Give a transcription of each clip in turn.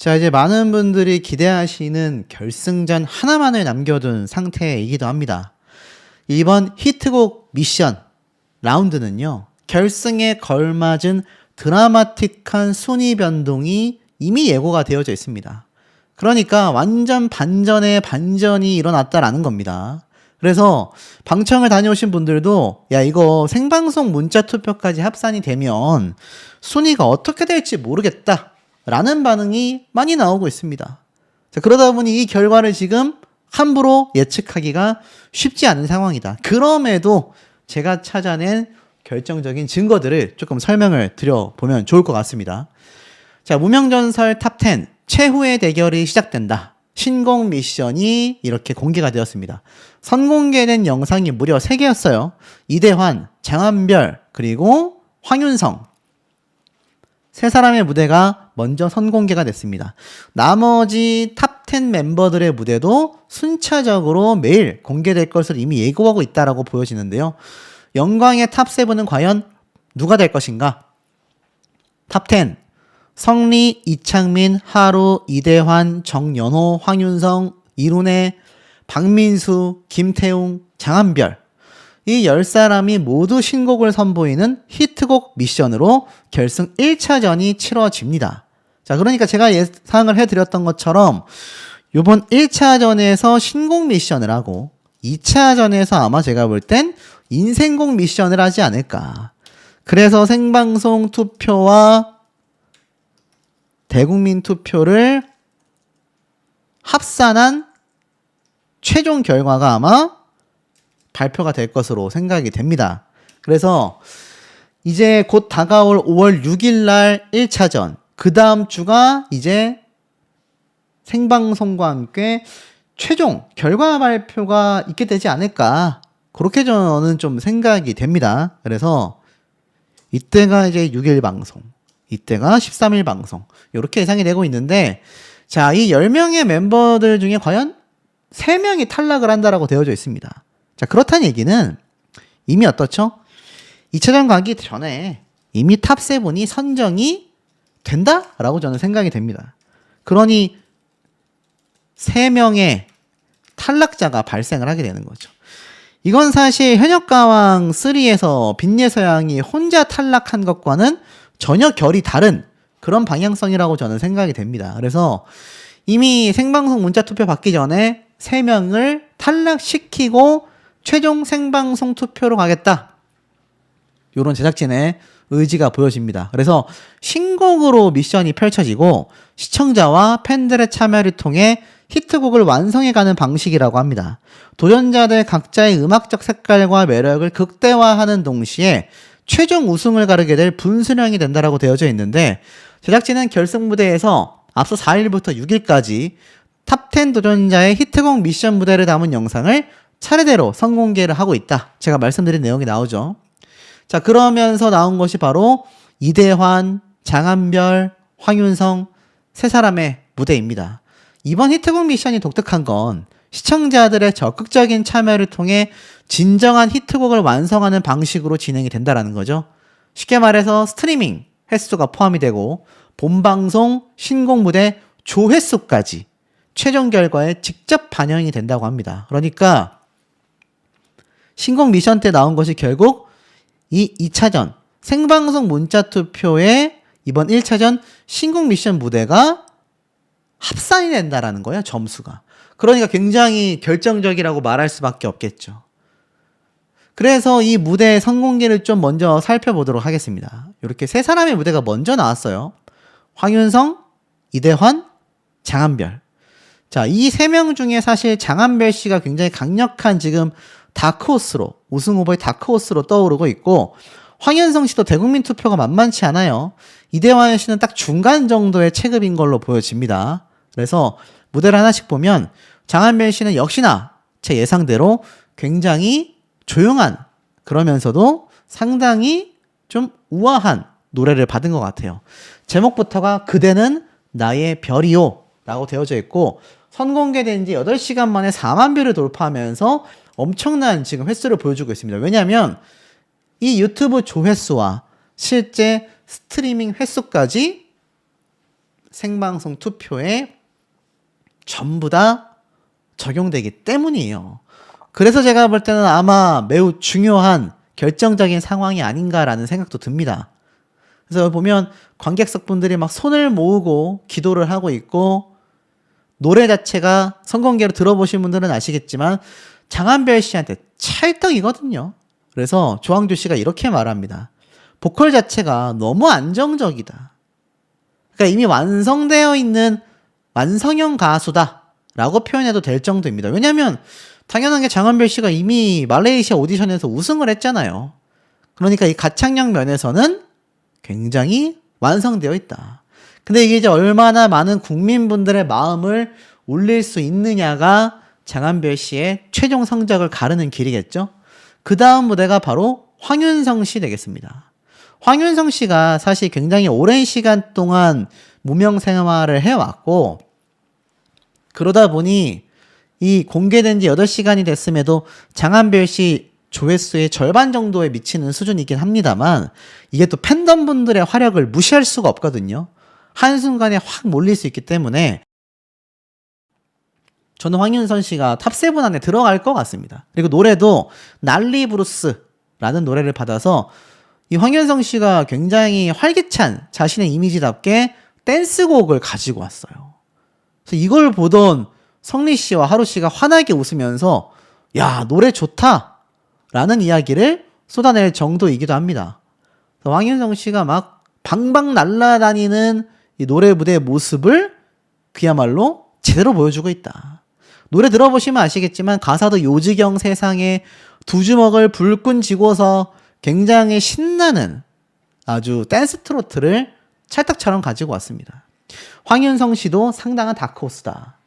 자, 이제 많은 분들이 기대하시는 결승전 하나만을 남겨둔 상태이기도 합니다. 이번 히트곡 미션 라운드는요, 결승에 걸맞은 드라마틱한 순위 변동이 이미 예고가 되어져 있습니다. 그러니까 완전 반전의 반전이 일어났다라는 겁니다. 그래서 방청을 다녀오신 분들도 야, 이거 생방송 문자 투표까지 합산이 되면 순위가 어떻게 될지 모르겠다 라는 반응이 많이 나오고 있습니다. 자, 그러다 보니 이 결과를 지금 함부로 예측하기가 쉽지 않은 상황이다. 그럼에도 제가 찾아낸 결정적인 증거들을 조금 설명을 드려보면 좋을 것 같습니다. 자, 무명전설 탑10 최후의 대결이 시작된다. 신곡 미션이 이렇게 공개가 되었습니다. 선공개된 영상이 무려 3개였어요. 이대환, 장한별, 그리고 황윤성. 세 사람의 무대가 먼저 선공개가 됐습니다. 나머지 탑10 멤버들의 무대도 순차적으로 매일 공개될 것을 이미 예고하고 있다라고 보여지는데요. 영광의 탑7은 과연 누가 될 것인가? 탑10 성리, 이창민, 하루, 이대환, 정연호, 황윤성, 이룬혜, 박민수, 김태웅, 장한별. 이 10사람이 모두 신곡을 선보이는 히트곡 미션으로 결승 1차전이 치러집니다. 자, 그러니까 제가 예상을 해드렸던 것처럼 이번 1차전에서 신곡 미션을 하고 2차전에서 아마 제가 볼 땐 인생곡 미션을 하지 않을까. 그래서 생방송 투표와 대국민 투표를 합산한 최종 결과가 아마 발표가 될 것으로 생각이 됩니다. 그래서 이제 곧 다가올 5월 6일 날 1차전, 그 다음 주가 이제 생방송과 함께 최종 결과 발표가 있게 되지 않을까. 그렇게 저는 좀 생각이 됩니다. 그래서 이때가 이제 6일 방송, 이때가 13일 방송, 이렇게 예상이 되고 있는데, 자, 이 10명의 멤버들 중에 과연 3명이 탈락을 한다라고 되어져 있습니다. 자, 그렇다는 얘기는 이미 어떻죠? 2차전 가기 전에 이미 탑7이 선정이 된다라고 저는 생각이 됩니다. 그러니 3명의 탈락자가 발생을 하게 되는 거죠. 이건 사실 현역가왕 3에서 빈예서양이 혼자 탈락한 것과는 전혀 결이 다른 그런 방향성이라고 저는 생각이 됩니다. 그래서 이미 생방송 문자투표 받기 전에 3명을 탈락시키고 최종 생방송 투표로 가겠다. 이런 제작진의 의지가 보여집니다. 그래서 신곡으로 미션이 펼쳐지고 시청자와 팬들의 참여를 통해 히트곡을 완성해가는 방식이라고 합니다. 도전자들 각자의 음악적 색깔과 매력을 극대화하는 동시에 최종 우승을 가르게 될 분수령이 된다라고 되어져 있는데, 제작진은 결승 무대에서 앞서 4일부터 6일까지 탑10 도전자의 히트곡 미션 무대를 담은 영상을 차례대로 선공개를 하고 있다. 제가 말씀드린 내용이 나오죠. 자, 그러면서 나온 것이 바로 이대환, 장한별, 황윤성 세 사람의 무대입니다. 이번 히트곡 미션이 독특한 건 시청자들의 적극적인 참여를 통해 진정한 히트곡을 완성하는 방식으로 진행이 된다는 거죠. 쉽게 말해서 스트리밍 횟수가 포함이 되고 본방송, 신곡 무대 조회수까지 최종 결과에 직접 반영이 된다고 합니다. 그러니까 신곡 미션 때 나온 것이 결국 이 2차전 생방송 문자 투표에 이번 1차전 신곡 미션 무대가 합산이 된다라는 거예요, 점수가. 그러니까 굉장히 결정적이라고 말할 수밖에 없겠죠. 그래서 이 무대의 선공개를 좀 먼저 살펴보도록 하겠습니다. 이렇게 세 사람의 무대가 먼저 나왔어요. 황윤성, 이대환, 장한별. 자, 이 3명 중에 사실 장한별 씨가 굉장히 강력한 지금 다크호스로, 우승 후보의 다크호스로 떠오르고 있고, 황윤성 씨도 대국민 투표가 만만치 않아요. 이대환 씨는 딱 중간 정도의 체급인 걸로 보여집니다. 그래서 무대를 하나씩 보면 장한별 씨는 역시나 제 예상대로 굉장히 조용한, 그러면서도 상당히 좀 우아한 노래를 받은 것 같아요. 제목부터가 그대는 나의 별이요 라고 되어져 있고, 선공개된 지 8시간 만에 4만 뷰를 돌파하면서 엄청난 지금 횟수를 보여주고 있습니다. 왜냐하면 이 유튜브 조회수와 실제 스트리밍 횟수까지 생방송 투표에 전부 다 적용되기 때문이에요. 그래서 제가 볼 때는 아마 매우 중요한 결정적인 상황이 아닌가라는 생각도 듭니다. 그래서 보면 관객석 분들이 막 손을 모으고 기도를 하고 있고, 노래 자체가 선공개로 들어보신 분들은 아시겠지만 장한별 씨한테 찰떡이거든요. 그래서 조항조 씨가 이렇게 말합니다. 보컬 자체가 너무 안정적이다. 그러니까 이미 완성되어 있는 완성형 가수다 라고 표현해도 될 정도입니다. 왜냐하면 당연한 게 장한별 씨가 이미 말레이시아 오디션에서 우승을 했잖아요. 그러니까 이 가창력 면에서는 굉장히 완성되어 있다. 근데 이게 이제 얼마나 많은 국민분들의 마음을 울릴 수 있느냐가 장한별 씨의 최종 성적을 가르는 길이겠죠. 그 다음 무대가 바로 황윤성 씨 되겠습니다. 황윤성 씨가 사실 굉장히 오랜 시간 동안 무명 생활을 해왔고, 그러다 보니 이 공개된 지 8시간이 됐음에도 장한별 씨 조회수의 절반 정도에 미치는 수준이긴 합니다만, 이게 또 팬덤분들의 화력을 무시할 수가 없거든요. 한순간에 확 몰릴 수 있기 때문에 저는 황윤선 씨가 탑7 안에 들어갈 것 같습니다. 그리고 노래도 난리 브루스라는 노래를 받아서 이 황윤성 씨가 굉장히 활기찬 자신의 이미지답게 댄스곡을 가지고 왔어요. 그래서 이걸 보던 성리 씨와 하루 씨가 환하게 웃으면서 야, 노래 좋다 라는 이야기를 쏟아낼 정도이기도 합니다. 황윤성 씨가 막 방방 날아다니는 이 노래 무대의 모습을 그야말로 제대로 보여주고 있다. 노래 들어보시면 아시겠지만 가사도 요지경 세상에 두 주먹을 불끈 쥐고서 굉장히 신나는 아주 댄스 트로트를 찰떡처럼 가지고 왔습니다. 황윤성 씨도 상당한 다크호스다.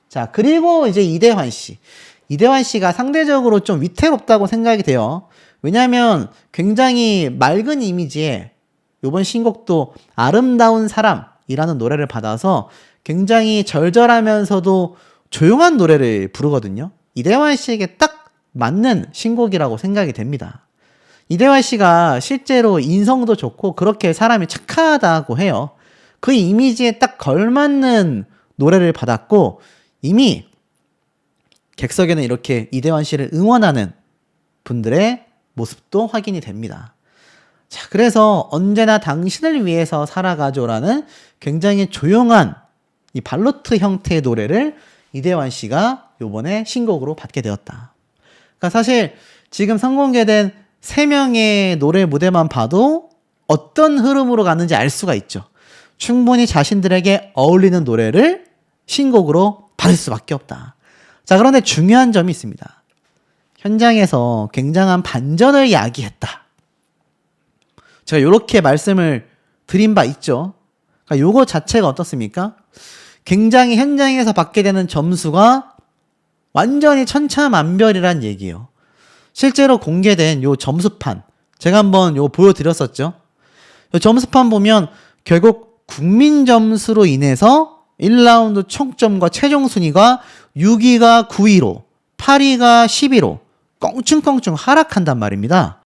자, 그리고 이제 이대환 씨. 이대환 씨가 상대적으로 좀 위태롭다고 생각이 돼요. 왜냐하면 굉장히 맑은 이미지에 이번 신곡도 아름다운 사람이라는 노래를 받아서 굉장히 절절하면서도 조용한 노래를 부르거든요. 이대환 씨에게 딱 맞는 신곡이라고 생각이 됩니다. 이대환 씨가 실제로 인성도 좋고 그렇게 사람이 착하다고 해요. 그 이미지에 딱 걸맞는 노래를 받았고, 이미 객석에는 이렇게 이대환 씨를 응원하는 분들의 모습도 확인이 됩니다. 자, 그래서 언제나 당신을 위해서 살아가죠라는 굉장히 조용한 이 발로트 형태의 노래를 이대환 씨가 요번에 신곡으로 받게 되었다. 그러니까 사실 지금 선공개된 3명의 노래 무대만 봐도 어떤 흐름으로 가는지 알 수가 있죠. 충분히 자신들에게 어울리는 노래를 신곡으로 받을 수밖에 없다. 자, 그런데 중요한 점이 있습니다. 현장에서 굉장한 반전을 야기했다. 제가 이렇게 말씀을 드린 바 있죠. 그러니까 요거 자체가 어떻습니까? 굉장히 현장에서 받게 되는 점수가 완전히 천차만별이란 얘기예요. 실제로 공개된 요 점수판, 제가 한번 요 보여드렸었죠. 요 점수판 보면 결국 국민 점수로 인해서 1라운드 총점과 최종 순위가 6위가 9위로, 8위가 10위로 껑충껑충 하락한단 말입니다.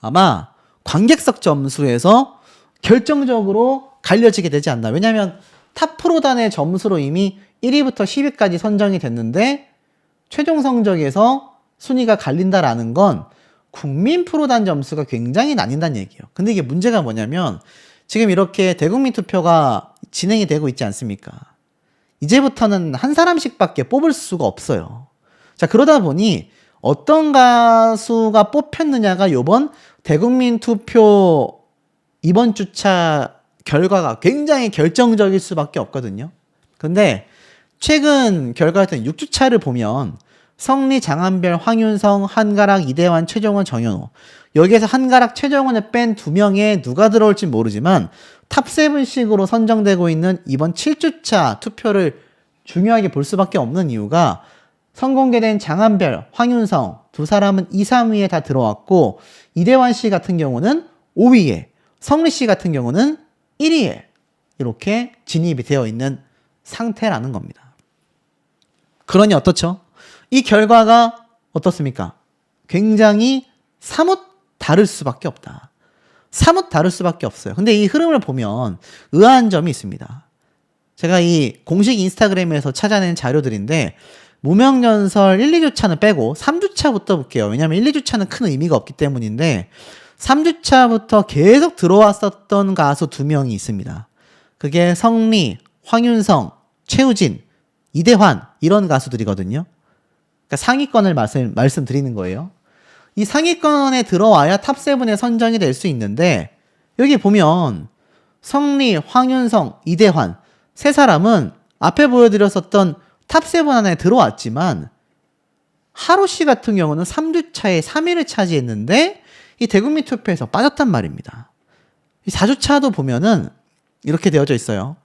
아마 관객석 점수에서 결정적으로 갈려지게 되지 않나. 왜냐하면 탑 프로단의 점수로 이미 1위부터 10위까지 선정이 됐는데 최종 성적에서 순위가 갈린다라는 건 국민 프로단 점수가 굉장히 나뉜다는 얘기예요. 근데 이게 문제가 뭐냐면 지금 이렇게 대국민 투표가 진행이 되고 있지 않습니까? 이제부터는 한 사람씩밖에 뽑을 수가 없어요. 자, 그러다 보니 어떤 가수가 뽑혔느냐가 이번 대국민 투표 이번 주차 결과가 굉장히 결정적일 수밖에 없거든요. 근데 최근 결과였던 6주차를 보면 성리, 장한별, 황윤성, 한가락, 이대환, 최정원, 정현호, 여기에서 한가락, 최정원을 뺀 2명에 누가 들어올지 모르지만 탑7식으로 선정되고 있는 이번 7주차 투표를 중요하게 볼 수밖에 없는 이유가 선공개된 장한별, 황윤성 두 사람은 2, 3위에 다 들어왔고 이대환 씨 같은 경우는 5위에, 성리 씨 같은 경우는 1위에 이렇게 진입이 되어 있는 상태라는 겁니다. 그러니 어떻죠? 이 결과가 어떻습니까? 굉장히 사뭇 다를 수밖에 없다. 사뭇 다를 수밖에 없어요. 근데 이 흐름을 보면 의아한 점이 있습니다. 제가 이 공식 인스타그램에서 찾아낸 자료들인데 무명연설 1, 2주차는 빼고 3주차부터 볼게요. 왜냐하면 1, 2주차는 큰 의미가 없기 때문인데 3주차부터 계속 들어왔었던 가수 2명이 있습니다. 그게 성리, 황윤성, 최우진, 이대환 이런 가수들이거든요. 그러니까 상위권을 말씀드리는 거예요. 이 상위권에 들어와야 탑7에 선정이 될 수 있는데 여기 보면 성리, 황윤성, 이대환 세 사람은 앞에 보여드렸었던 탑7 안에 들어왔지만 하루씨 같은 경우는 3주차에 3위를 차지했는데 이 대국민 투표에서 빠졌단 말입니다. 이 4주차도 보면은 이렇게 되어져 있어요.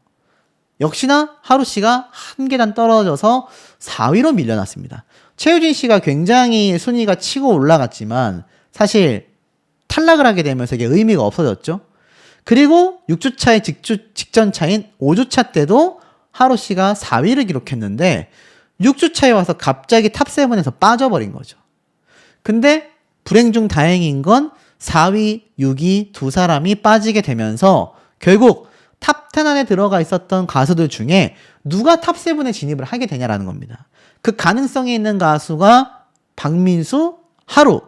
역시나 하루씨가 한 계단 떨어져서 4위로 밀려났습니다. 최우진 씨가 굉장히 순위가 치고 올라갔지만 사실 탈락을 하게 되면서 이게 의미가 없어졌죠. 그리고 6주차의 직전 차인 5주차 때도 하루씨가 4위를 기록했는데 6주차에 와서 갑자기 탑7에서 빠져버린 거죠. 근데 불행 중 다행인 건 4위, 6위 두 사람이 빠지게 되면서 결국 탑10 안에 들어가 있었던 가수들 중에 누가 탑7에 진입을 하게 되냐라는 겁니다. 그 가능성이 있는 가수가 박민수, 하루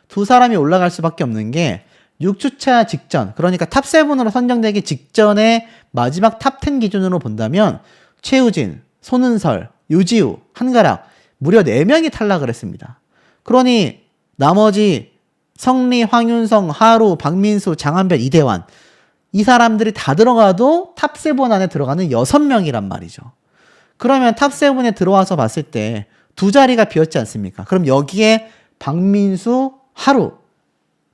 두 사람이 올라갈 수밖에 없는 게 6주차 직전, 그러니까 탑7으로 선정되기 직전에 마지막 탑10 기준으로 본다면 최우진, 손은설, 유지우, 한가락 무려 4명이 탈락을 했습니다. 그러니 나머지 성리, 황윤성, 하루, 박민수, 장한별, 이대환 이 사람들이 다 들어가도 탑7 안에 들어가는 6명이란 말이죠. 그러면 탑7에 들어와서 봤을 때 두 자리가 비었지 않습니까? 그럼 여기에 박민수, 하루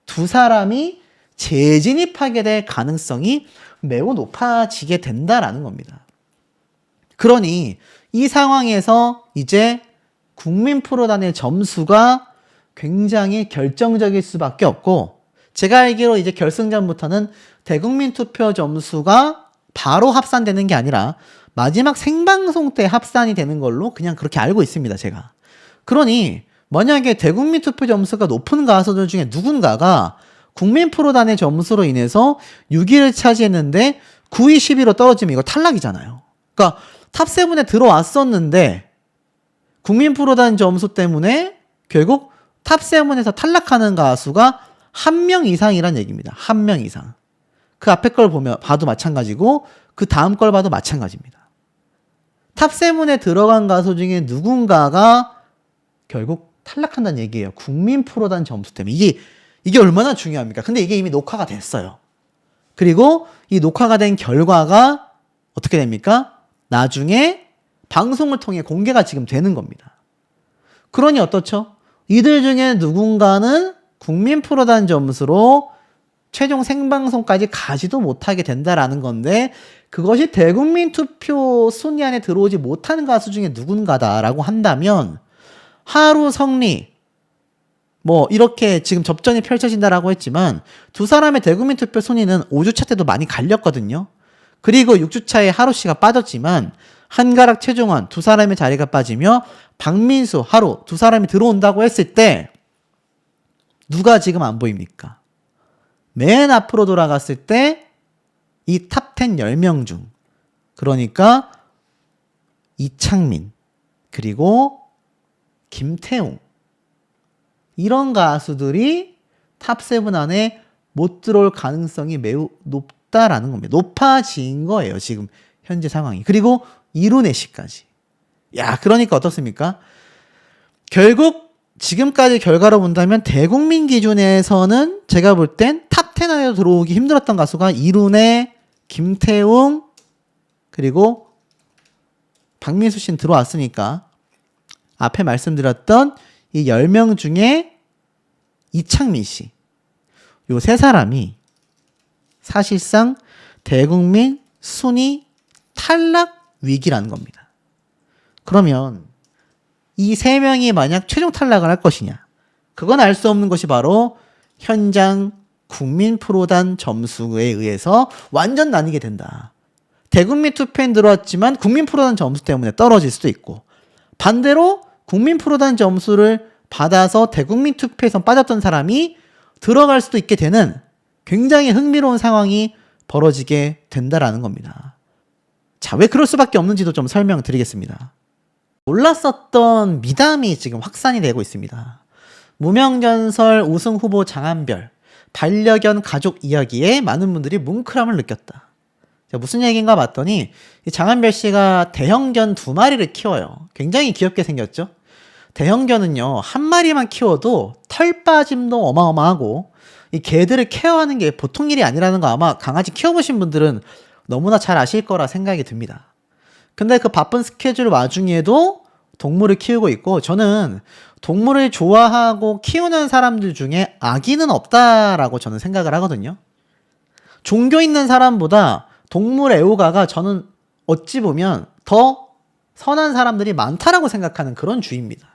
두 사람이 재진입하게 될 가능성이 매우 높아지게 된다라는 겁니다. 그러니 이 상황에서 이제 국민 프로단의 점수가 굉장히 결정적일 수밖에 없고 제가 알기로 이제 결승전부터는 대국민 투표 점수가 바로 합산되는 게 아니라 마지막 생방송 때 합산이 되는 걸로 그냥 그렇게 알고 있습니다, 제가. 그러니 만약에 대국민 투표 점수가 높은 가수들 중에 누군가가 국민 프로단의 점수로 인해서 6위를 차지했는데 9위, 10위로 떨어지면 이거 탈락이잖아요. 그러니까 탑7에 들어왔었는데 국민 프로단 점수 때문에 결국 탑7에서 탈락하는 가수가 1명 이상이란 얘기입니다. 1명 이상. 그 앞에 걸 봐도 마찬가지고 그 다음 걸 봐도 마찬가지입니다. 탑7에 들어간 가수 중에 누군가가 결국 탈락한다는 얘기예요. 국민 프로단 점수 때문에. 이게 얼마나 중요합니까? 근데 이게 이미 녹화가 됐어요. 그리고 이 녹화가 된 결과가 어떻게 됩니까? 나중에 방송을 통해 공개가 지금 되는 겁니다. 그러니 어떻죠? 이들 중에 누군가는 국민 프로단 점수로 최종 생방송까지 가지도 못하게 된다라는 건데 그것이 대국민 투표 순위 안에 들어오지 못하는 가수 중에 누군가다라고 한다면 하루, 성리 뭐 이렇게 지금 접전이 펼쳐진다라고 했지만 두 사람의 대국민 투표 순위는 5주차 때도 많이 갈렸거든요. 그리고 6주차에 하루씨가 빠졌지만 한가락, 최종원 두 사람의 자리가 빠지며 박민수, 하루 두 사람이 들어온다고 했을 때 누가 지금 안 보입니까? 맨 앞으로 돌아갔을 때 이 탑10 10명 중 그러니까 이창민 그리고 김태웅 이런 가수들이 탑7 안에 못 들어올 가능성이 매우 높다라는 겁니다. 높아진 거예요. 지금 현재 상황이. 그리고 이룬애 씨까지. 야, 그러니까 어떻습니까? 결국 지금까지 결과로 본다면 대국민 기준에서는 제가 볼 땐 탑10 안에 들어오기 힘들었던 가수가 이룬애, 김태웅 그리고 박민수 씨는 들어왔으니까 앞에 말씀드렸던 이 10명 중에 이창민 씨 요 세 사람이 사실상 대국민 순위 탈락 위기라는 겁니다. 그러면 이 세 명이 만약 최종 탈락을 할 것이냐? 그건 알 수 없는 것이 바로 현장 국민 프로단 점수에 의해서 완전 나뉘게 된다. 대국민 투표엔 들어왔지만 국민 프로단 점수 때문에 떨어질 수도 있고 반대로 국민 프로단 점수를 받아서 대국민 투표에서 빠졌던 사람이 들어갈 수도 있게 되는 굉장히 흥미로운 상황이 벌어지게 된다라는 겁니다. 자, 왜 그럴 수밖에 없는지도 좀 설명드리겠습니다. 몰랐었던 미담이 지금 확산이 되고 있습니다. 무명전설 우승 후보 장한별, 반려견 가족 이야기에 많은 분들이 뭉클함을 느꼈다. 자, 무슨 얘기인가 봤더니 이 장한별 씨가 대형견 2마리를 키워요. 굉장히 귀엽게 생겼죠? 대형견은요, 한 마리만 키워도 털 빠짐도 어마어마하고 이 개들을 케어하는 게 보통 일이 아니라는 거 아마 강아지 키워보신 분들은 너무나 잘 아실 거라 생각이 듭니다. 근데 그 바쁜 스케줄 와중에도 동물을 키우고 있고, 저는 동물을 좋아하고 키우는 사람들 중에 악인은 없다라고 저는 생각을 하거든요. 종교 있는 사람보다 동물 애호가가 저는 어찌 보면 더 선한 사람들이 많다라고 생각하는 그런 주의입니다.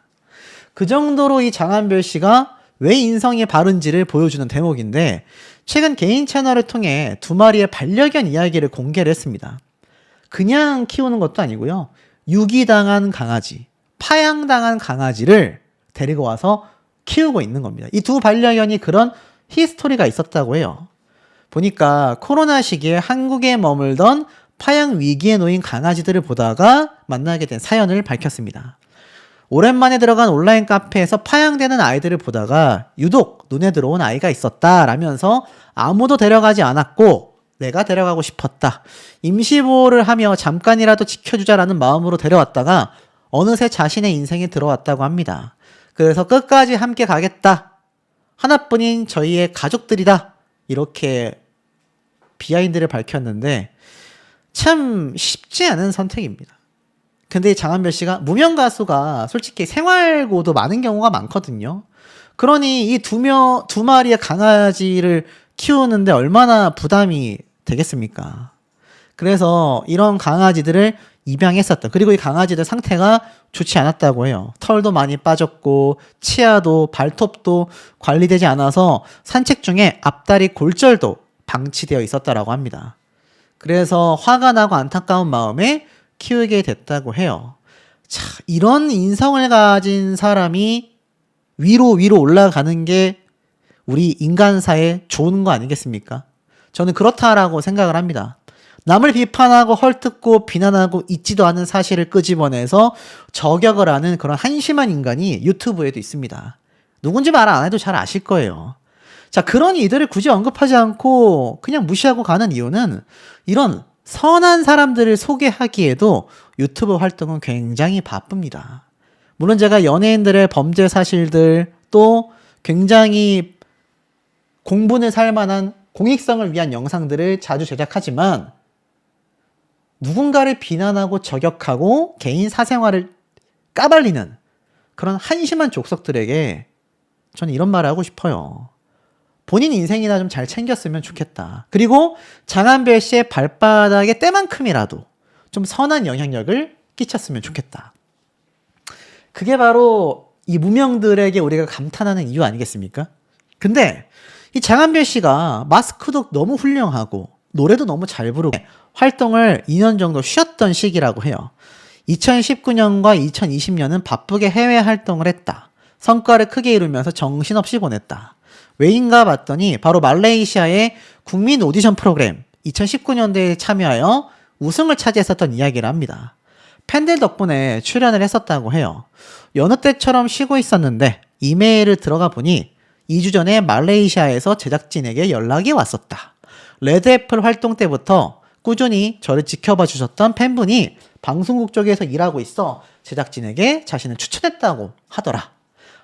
그 정도로 이 장한별 씨가 왜 인성이 바른지를 보여주는 대목인데, 최근 개인 채널을 통해 2마리의 반려견 이야기를 공개를 했습니다. 그냥 키우는 것도 아니고요. 유기당한 강아지, 파양당한 강아지를 데리고 와서 키우고 있는 겁니다. 이 2 반려견이 그런 히스토리가 있었다고 해요. 보니까 코로나 시기에 한국에 머물던 파양 위기에 놓인 강아지들을 보다가 만나게 된 사연을 밝혔습니다. 오랜만에 들어간 온라인 카페에서 파양되는 아이들을 보다가 유독 눈에 들어온 아이가 있었다라면서 아무도 데려가지 않았고 내가 데려가고 싶었다. 임시보호를 하며 잠깐이라도 지켜주자라는 마음으로 데려왔다가 어느새 자신의 인생에 들어왔다고 합니다. 그래서 끝까지 함께 가겠다. 하나뿐인 저희의 가족들이다. 이렇게 비하인드를 밝혔는데 참 쉽지 않은 선택입니다. 근데 이 장한별 씨가 무명 가수가 솔직히 생활고도 많은 경우가 많거든요. 그러니 이 2마리의 강아지를 키우는데 얼마나 부담이 되겠습니까? 그래서 이런 강아지들을 입양했었다. 그리고 이 강아지들 상태가 좋지 않았다고 해요. 털도 많이 빠졌고 치아도 발톱도 관리되지 않아서 산책 중에 앞다리 골절도 방치되어 있었다라고 합니다. 그래서 화가 나고 안타까운 마음에 키우게 됐다고 해요. 자, 이런 인성을 가진 사람이 위로 올라가는 게 우리 인간사에 좋은 거 아니겠습니까? 저는 그렇다라고 생각을 합니다. 남을 비판하고 헐뜯고 비난하고 있지도 않은 사실을 끄집어내서 저격을 하는 그런 한심한 인간이 유튜브에도 있습니다. 누군지 말 안 해도 잘 아실 거예요. 자, 그런 이들을 굳이 언급하지 않고 그냥 무시하고 가는 이유는 이런 선한 사람들을 소개하기에도 유튜브 활동은 굉장히 바쁩니다. 물론 제가 연예인들의 범죄 사실들 또 굉장히 공분을 살 만한 공익성을 위한 영상들을 자주 제작하지만 누군가를 비난하고 저격하고 개인 사생활을 까발리는 그런 한심한 족속들에게 저는 이런 말을 하고 싶어요. 본인 인생이나 좀 잘 챙겼으면 좋겠다. 그리고 장한별 씨의 발바닥에 때만큼이라도 좀 선한 영향력을 끼쳤으면 좋겠다. 그게 바로 이 무명들에게 우리가 감탄하는 이유 아니겠습니까? 근데 이 장한별 씨가 마스크도 너무 훌륭하고 노래도 너무 잘 부르고 활동을 2년 정도 쉬었던 시기라고 해요. 2019년과 2020년은 바쁘게 해외 활동을 했다. 성과를 크게 이루면서 정신없이 보냈다. 왜인가 봤더니 바로 말레이시아의 국민 오디션 프로그램 2019년대에 참여하여 우승을 차지했었던 이야기를 합니다. 팬들 덕분에 출연을 했었다고 해요. 여느 때처럼 쉬고 있었는데 이메일을 들어가 보니 2주 전에 말레이시아에서 제작진에게 연락이 왔었다. 레드애플 활동 때부터 꾸준히 저를 지켜봐 주셨던 팬분이 방송국 쪽에서 일하고 있어 제작진에게 자신을 추천했다고 하더라.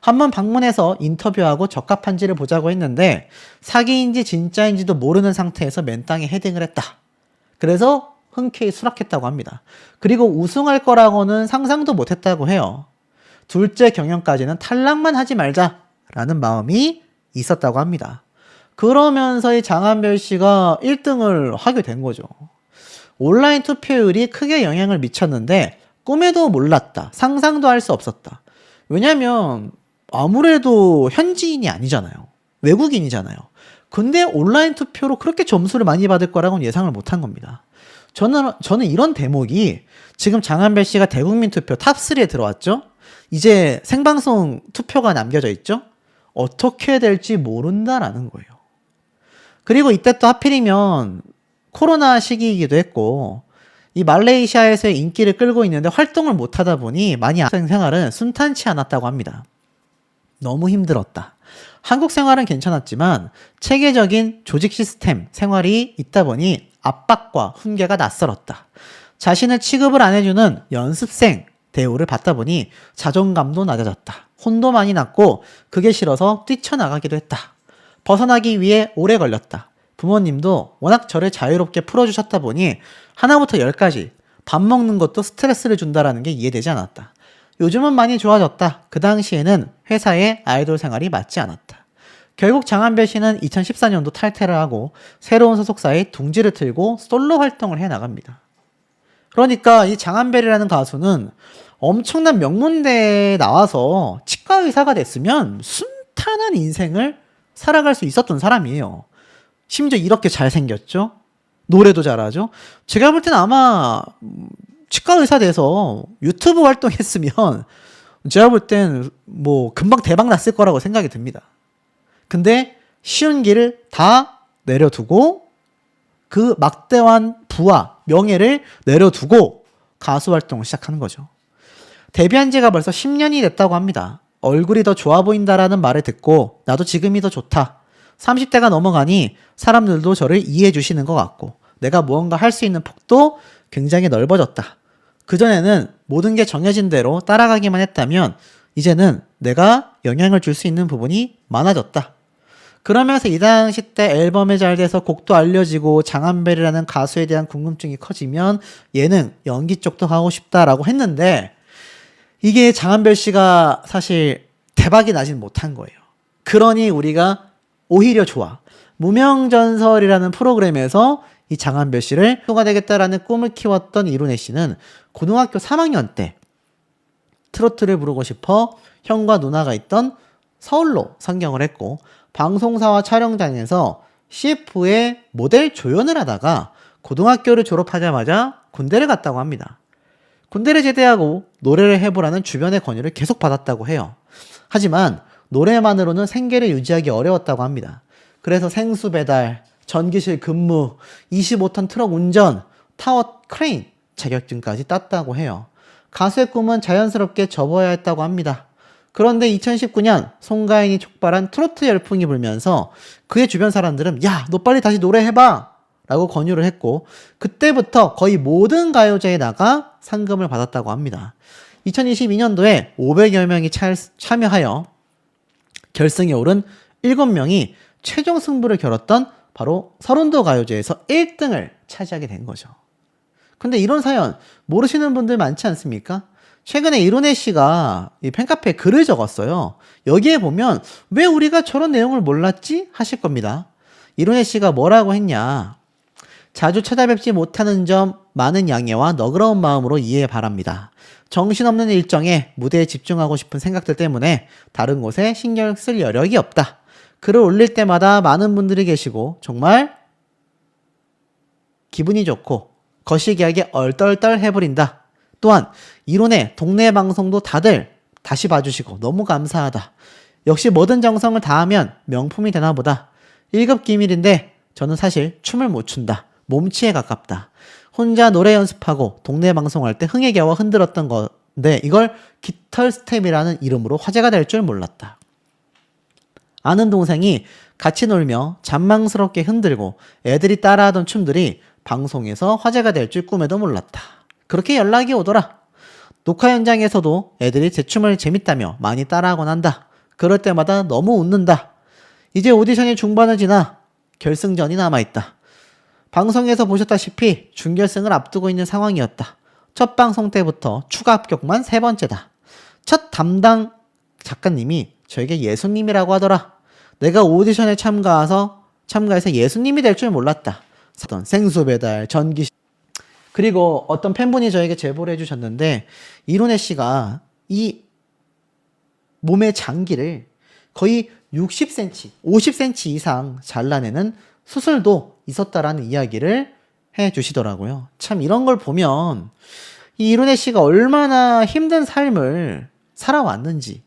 한번 방문해서 인터뷰하고 적합한지를 보자고 했는데 사기인지 진짜인지도 모르는 상태에서 맨땅에 헤딩을 했다. 그래서 흔쾌히 수락했다고 합니다. 그리고 우승할 거라고는 상상도 못했다고 해요. 둘째 경연까지는 탈락만 하지 말자라는 마음이 있었다고 합니다. 그러면서 이 장한별 씨가 1등을 하게 된 거죠. 온라인 투표율이 크게 영향을 미쳤는데 꿈에도 몰랐다. 상상도 할 수 없었다. 왜냐면 아무래도 현지인이 아니잖아요. 외국인이잖아요. 근데 온라인 투표로 그렇게 점수를 많이 받을 거라고는 예상을 못한 겁니다. 저는 이런 대목이 지금 장한별 씨가 대국민 투표 탑3에 들어왔죠? 이제 생방송 투표가 남겨져 있죠? 어떻게 될지 모른다라는 거예요. 그리고 이때 또 하필이면 코로나 시기이기도 했고 이 말레이시아에서의 인기를 끌고 있는데 활동을 못하다 보니 많이 학생 생활은 순탄치 않았다고 합니다. 너무 힘들었다. 한국 생활은 괜찮았지만 체계적인 조직 시스템 생활이 있다 보니 압박과 훈계가 낯설었다. 자신을 취급을 안 해주는 연습생 대우를 받다 보니 자존감도 낮아졌다. 혼도 많이 났고 그게 싫어서 뛰쳐나가기도 했다. 벗어나기 위해 오래 걸렸다. 부모님도 워낙 저를 자유롭게 풀어주셨다 보니 하나부터 열까지 밥 먹는 것도 스트레스를 준다라는 게 이해되지 않았다. 요즘은 많이 좋아졌다. 그 당시에는 회사의 아이돌 생활이 맞지 않았다. 결국 장한별 씨는 2014년도 탈퇴를 하고 새로운 소속사에 둥지를 틀고 솔로 활동을 해나갑니다. 그러니까 이 장한별이라는 가수는 엄청난 명문대에 나와서 치과 의사가 됐으면 순탄한 인생을 살아갈 수 있었던 사람이에요. 심지어 이렇게 잘생겼죠? 노래도 잘하죠? 제가 볼 때는 아마 치과 의사 돼서 유튜브 활동했으면 제가 볼 땐 뭐 금방 대박 났을 거라고 생각이 듭니다. 근데 쉬운 길을 다 내려두고 그 막대한 부와 명예를 내려두고 가수 활동을 시작하는 거죠. 데뷔한 지가 벌써 10년이 됐다고 합니다. 얼굴이 더 좋아 보인다라는 말을 듣고 나도 지금이 더 좋다. 30대가 넘어가니 사람들도 저를 이해해 주시는 것 같고 내가 무언가 할 수 있는 폭도 굉장히 넓어졌다. 그전에는 모든 게 정해진 대로 따라가기만 했다면 이제는 내가 영향을 줄 수 있는 부분이 많아졌다. 그러면서 이 당시 때 앨범이 잘 돼서 곡도 알려지고 장한별이라는 가수에 대한 궁금증이 커지면 예능, 연기 쪽도 하고 싶다라고 했는데 이게 장한별 씨가 사실 대박이 나진 못한 거예요. 그러니 우리가 오히려 좋아. 무명전설이라는 프로그램에서 이 장한별 씨를 가수가 되겠다라는 꿈을 키웠던 이룬혜 씨는 고등학교 3학년 때 트로트를 부르고 싶어 형과 누나가 있던 서울로 상경을 했고 방송사와 촬영장에서 CF의 모델 조연을 하다가 고등학교를 졸업하자마자 군대를 갔다고 합니다. 군대를 제대하고 노래를 해보라는 주변의 권유를 계속 받았다고 해요. 하지만 노래만으로는 생계를 유지하기 어려웠다고 합니다. 그래서 생수 배달, 전기실 근무, 25톤 트럭 운전, 타워 크레인 자격증까지 땄다고 해요. 가수의 꿈은 자연스럽게 접어야 했다고 합니다. 그런데 2019년 송가인이 촉발한 트로트 열풍이 불면서 그의 주변 사람들은 야, 너 빨리 다시 노래해봐! 라고 권유를 했고 그때부터 거의 모든 가요제에 나가 상금을 받았다고 합니다. 2022년도에 500여 명이 참여하여 결승에 오른 7명이 최종 승부를 겨뤘던 바로 서른도 가요제에서 1등을 차지하게 된 거죠. 근데 이런 사연 모르시는 분들 많지 않습니까? 최근에 이룬혜 씨가 이 팬카페에 글을 적었어요. 여기에 보면 왜 우리가 저런 내용을 몰랐지? 하실 겁니다. 이룬혜 씨가 뭐라고 했냐? 자주 찾아뵙지 못하는 점 많은 양해와 너그러운 마음으로 이해 바랍니다. 정신없는 일정에 무대에 집중하고 싶은 생각들 때문에 다른 곳에 신경 쓸 여력이 없다. 글을 올릴 때마다 많은 분들이 계시고 정말 기분이 좋고 거시기하게 얼떨떨 해버린다. 또한 이론의 동네 방송도 다들 다시 봐주시고 너무 감사하다. 역시 뭐든 정성을 다하면 명품이 되나 보다. 1급 기밀인데 저는 사실 춤을 못 춘다. 몸치에 가깝다. 혼자 노래 연습하고 동네 방송할 때 흥에 겨워 흔들었던 건데 이걸 깃털 스텝이라는 이름으로 화제가 될 줄 몰랐다. 아는 동생이 같이 놀며 잔망스럽게 흔들고 애들이 따라하던 춤들이 방송에서 화제가 될 줄 꿈에도 몰랐다. 그렇게 연락이 오더라. 녹화 현장에서도 애들이 제 춤을 재밌다며 많이 따라하곤 한다. 그럴 때마다 너무 웃는다. 이제 오디션이 중반을 지나 결승전이 남아있다. 방송에서 보셨다시피 준결승을 앞두고 있는 상황이었다. 첫 방송 때부터 추가 합격만 3번째다. 첫 담당 작가님이 저에게 예수님이라고 하더라. 내가 오디션에 참가해서 예수님이 될 줄 몰랐다. 생수 배달, 전기. 그리고 어떤 팬분이 저에게 제보를 해주셨는데 이룬혜 씨가 이 몸의 장기를 거의 60cm, 50cm 이상 잘라내는 수술도 있었다라는 이야기를 해주시더라고요. 참 이런 걸 보면 이 이룬혜 씨가 얼마나 힘든 삶을 살아왔는지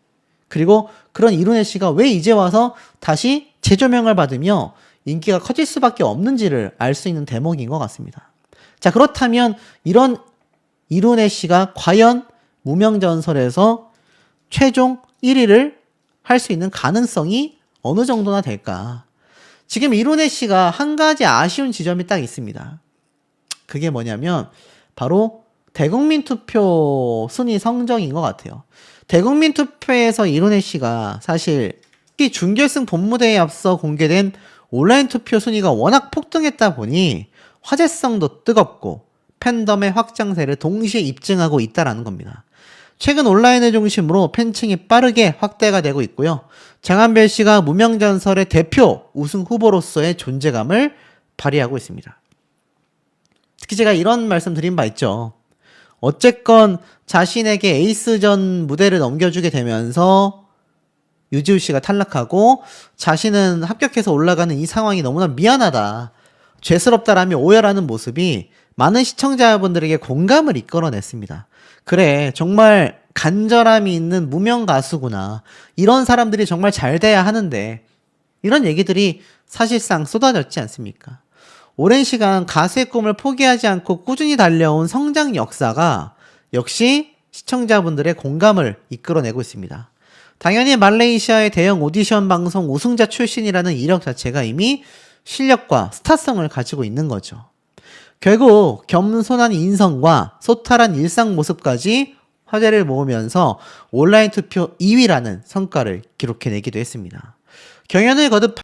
그리고 그런 이룬혜 씨가 왜 이제 와서 다시 재조명을 받으며 인기가 커질 수밖에 없는지를 알 수 있는 대목인 것 같습니다. 자, 그렇다면 이런 이룬혜 씨가 과연 무명전설에서 최종 1위를 할 수 있는 가능성이 어느 정도나 될까? 지금 이룬혜 씨가 한 가지 아쉬운 지점이 딱 있습니다. 그게 뭐냐면 바로 대국민 투표 순위 성적인 것 같아요. 대국민 투표에서 이룬혜 씨가 사실 준결승 본무대에 앞서 공개된 온라인 투표 순위가 워낙 폭등했다 보니 화제성도 뜨겁고 팬덤의 확장세를 동시에 입증하고 있다라는 겁니다. 최근 온라인을 중심으로 팬층이 빠르게 확대가 되고 있고요. 장한별 씨가 무명전설의 대표 우승 후보로서의 존재감을 발휘하고 있습니다. 특히 제가 이런 말씀 드린 바 있죠. 어쨌건 자신에게 에이스전 무대를 넘겨주게 되면서 유지우 씨가 탈락하고 자신은 합격해서 올라가는 이 상황이 너무나 미안하다, 죄스럽다라며 오열하는 모습이 많은 시청자분들에게 공감을 이끌어냈습니다. 그래, 정말 간절함이 있는 무명 가수구나. 이런 사람들이 정말 잘 돼야 하는데, 이런 얘기들이 사실상 쏟아졌지 않습니까? 오랜 시간 가수의 꿈을 포기하지 않고 꾸준히 달려온 성장 역사가 역시 시청자분들의 공감을 이끌어내고 있습니다. 당연히 말레이시아의 대형 오디션 방송 우승자 출신이라는 이력 자체가 이미 실력과 스타성을 가지고 있는 거죠. 결국 겸손한 인성과 소탈한 일상 모습까지 화제를 모으면서 온라인 투표 2위라는 성과를 기록해내기도 했습니다. 경연을 거듭